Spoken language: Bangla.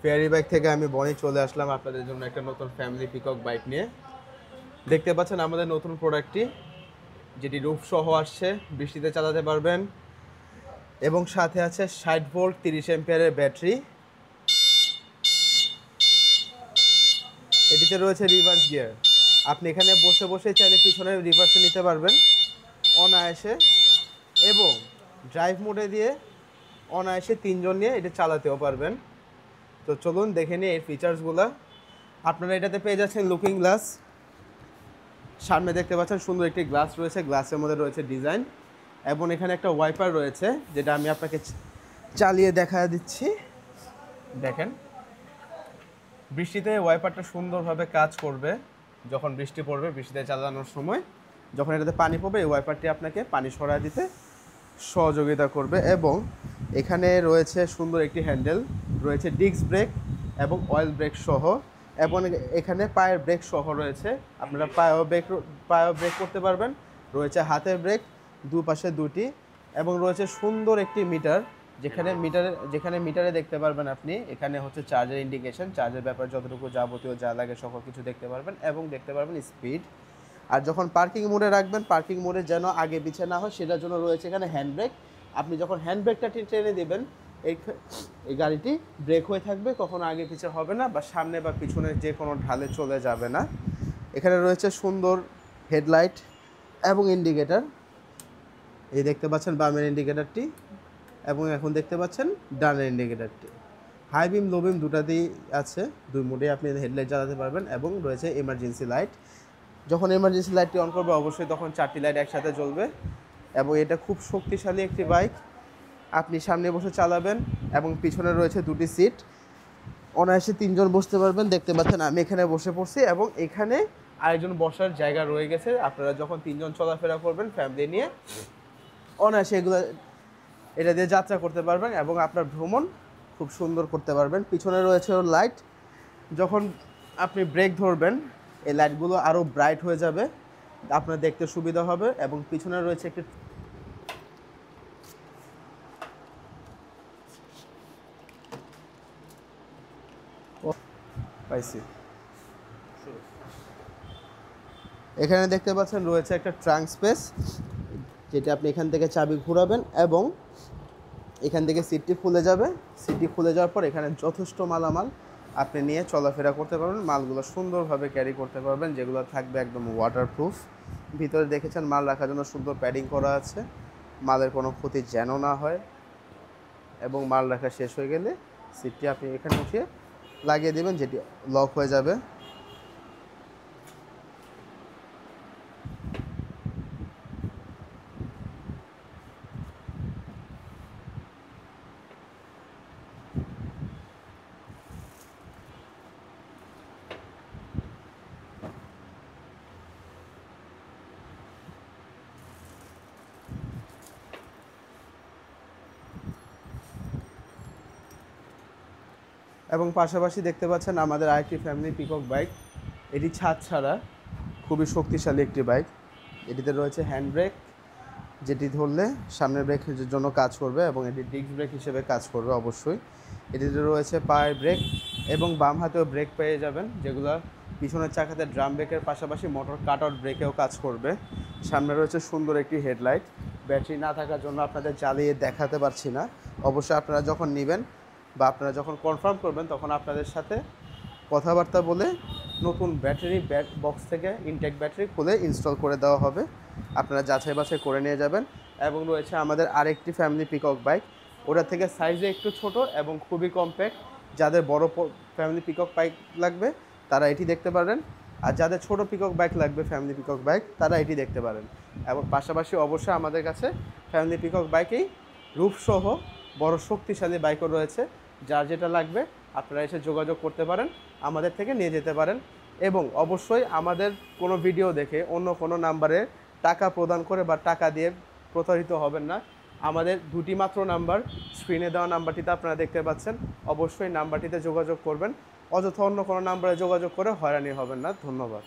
ফেয়ারি বাইক থেকে আমি বনি চলে আসলাম আপনাদের জন্য একটা নতুন ফ্যামিলি পিকক বাইক নিয়ে। দেখতে পাচ্ছেন আমাদের নতুন প্রোডাক্টটি, যেটি রুফ সহ আসছে, বৃষ্টিতে চালাতে পারবেন এবং সাথে আছে 60 ভোল্ট 30 অ্যাম্পিয়ারের ব্যাটারি। এটিতে রয়েছে রিভার্স গিয়ার, আপনি এখানে বসে বসে চাইলে পিছনে রিভার্সে নিতে পারবেন অনায়াসে, এবং ড্রাইভ মোডে দিয়ে অনায়াসে 3 জন নিয়ে এটা চালাতেও পারবেন। তো চলুন দেখে নিই এর ফিচার্সগুলো। আপনারা এটাতে পেয়ে যাচ্ছেন লুকিং গ্লাস, সামনে দেখতে পাচ্ছেন সুন্দর একটি গ্লাস রয়েছে, গ্লাসের মধ্যে রয়েছে ডিজাইন, এবং এখানে একটা ওয়াইপার রয়েছে যেটা আমি আপনাকে চালিয়ে দেখা দিচ্ছি। দেখেন, বৃষ্টিতে ওয়াইপারটা সুন্দরভাবে কাজ করবে। যখন বৃষ্টি পড়বে, বৃষ্টিতে চালানোর সময় যখন এটাতে পানি পড়বে, এই ওয়াইপারটি আপনাকে পানি সরায় দিতে সহযোগিতা করবে। এবং এখানে রয়েছে সুন্দর একটি হ্যান্ডেল, রয়েছে ডিস্ক ব্রেক এবং অয়েল ব্রেক সহ, এবং এখানে পায়ের ব্রেক সহ রয়েছে। আপনারা পায়েও ব্রেক করতে পারবেন। রয়েছে হাতের ব্রেক, দুপাশে দুটি, এবং রয়েছে সুন্দর একটি মিটার, যেখানে মিটারে দেখতে পারবেন আপনি এখানে হচ্ছে চার্জের ইন্ডিকেশন, চার্জের ব্যাপারে যতটুকু যাবতীয় যা লাগে সকল কিছু দেখতে পারবেন, এবং দেখতে পারবেন স্পিড। আর যখন পার্কিং মোডে রাখবেন, পার্কিং মোডে যেন আগে পিছে না হয় সেটার জন্য রয়েছে এখানে হ্যান্ড ব্রেক। আপনি যখন হ্যান্ড ব্রেকটা টেনে দেবেন, এই গাড়িটি ব্রেক হয়ে থাকবে, কখনো আগে পিছে হবে না, বা সামনে বা পিছনে যে কোনো ঢালে চলে যাবে না। এখানে রয়েছে সুন্দর হেডলাইট এবং ইন্ডিকেটর, এই দেখতে পাচ্ছেন বামের ইন্ডিকেটরটি, এবং এখন দেখতে পাচ্ছেন ডানের ইন্ডিকেটরটি। হাই বিম লো বিম দুটাতেই আছে, দুই মোডে আপনি হেডলাইট জ্বালাতে পারবেন, এবং রয়েছে এমার্জেন্সি লাইট। যখন এমার্জেন্সি লাইটটি অন করবে, অবশ্যই তখন 4টি লাইট একসাথে জ্বলবে। এবং এটা খুব শক্তিশালী একটি বাইক, আপনি সামনে বসে চালাবেন, এবং পিছনে রয়েছে দুটি সিট, অনায়াসে 3 জন বসতে পারবেন। দেখতে পাচ্ছেন আমি এখানে বসে পড়ছি, এবং এখানে আরেকজন বসার জায়গা রয়ে গেছে। আপনারা যখন 3 জন চলাফেরা করবেন ফ্যামিলি নিয়ে, অনায়াসে এটা দিয়ে যাত্রা করতে পারবেন, এবং আপনার ভ্রমণ খুব সুন্দর করতে পারবেন। পিছনে রয়েছে ওর লাইট, যখন আপনি ব্রেক ধরবেন এই লাইটগুলো আরও ব্রাইট হয়ে যাবে, আপনার দেখতে সুবিধা হবে। এবং পিছনে রয়েছে একটি এখানে দেখতে পাচ্ছেন রয়েছে একটা ট্রাঙ্ক স্পেস, যেটা আপনি এখান থেকে চাবি ঘোরাবেন, এবং এখান থেকে সিটটি খুলে যাবে। সিটটি খুলে যাওয়ার পর এখানে যথেষ্ট মালামাল আপনি নিয়ে চলাফেরা করতে পারবেন, মালগুলো সুন্দরভাবে ক্যারি করতে পারবেন, যেগুলো থাকবে একদম ওয়াটারপ্রুফ। ভিতরে দেখেছেন মাল রাখার জন্য সুন্দর প্যাডিং করা আছে, মালের কোনো ক্ষতি যেন না হয়। এবং মাল রাখা শেষ হয়ে গেলে সিটটি আপনি এখানে উঠিয়ে লাগিয়ে দেবেন, যেটি লক হয়ে যাবে। এবং পাশাপাশি দেখতে পাচ্ছেন আমাদের আরেকটি ফ্যামিলি পিকক বাইক, এটি ছাদ ছাড়া খুবই শক্তিশালী একটি বাইক। এটিতে রয়েছে হ্যান্ড ব্রেক, যেটি ধরলে সামনের ব্রেকের জন্য কাজ করবে, এবং এটি ডিস্ক ব্রেক হিসেবে কাজ করবে অবশ্যই। এটিতে রয়েছে পায়ের ব্রেক, এবং বাম হাতেও ব্রেক পেয়ে যাবেন, যেগুলো পিছনের চাকাতে ড্রাম ব্রেকের পাশাপাশি মোটর কাট আউট ব্রেকেও কাজ করবে। সামনে রয়েছে সুন্দর একটি হেডলাইট, ব্যাটারি না থাকার জন্য আপনাদের জ্বালিয়ে দেখাতে পারছি না। অবশ্যই আপনারা যখন নেবেন বা আপনারা যখন কনফার্ম করবেন, তখন আপনাদের সাথে কথাবার্তা বলে নতুন ব্যাটারি বক্স থেকে ইনটেক ব্যাটারি খুলে ইনস্টল করে দেওয়া হবে, আপনারা যাচাই বাছাই করে নিয়ে যাবেন। এবং রয়েছে আমাদের আরেকটি ফ্যামিলি পিকক বাইক, ওটা থেকে সাইজে একটু ছোট এবং খুবই কম্প্যাক্ট। যাদের বড় ফ্যামিলি পিকক বাইক লাগবে তারা এটি দেখতে পারেন, আর যাদের ছোট পিকক বাইক লাগবে ফ্যামিলি পিকক বাইক, তারা এটি দেখতে পারেন। এবং পাশাপাশি অবশ্যই আমাদের কাছে ফ্যামিলি পিকক বাইকেই রূপসহ বড় শক্তিশালী বাইকও রয়েছে, যার যেটা লাগবে আপনারা এসে যোগাযোগ করতে পারেন, আমাদের থেকে নিয়ে যেতে পারেন। এবং অবশ্যই আমাদের কোনো ভিডিও দেখে অন্য কোনো নাম্বারে টাকা প্রদান করে বা টাকা দিয়ে প্রতারিত হবেন না। আমাদের দুটি মাত্র নাম্বার, স্ক্রিনে দেওয়া নাম্বারটিতে আপনারা দেখতে পাচ্ছেন, অবশ্যই নাম্বারটিতে যোগাযোগ করবেন। অযথা অন্য কোনো নাম্বারে যোগাযোগ করে হয়রানি হবেন না। ধন্যবাদ।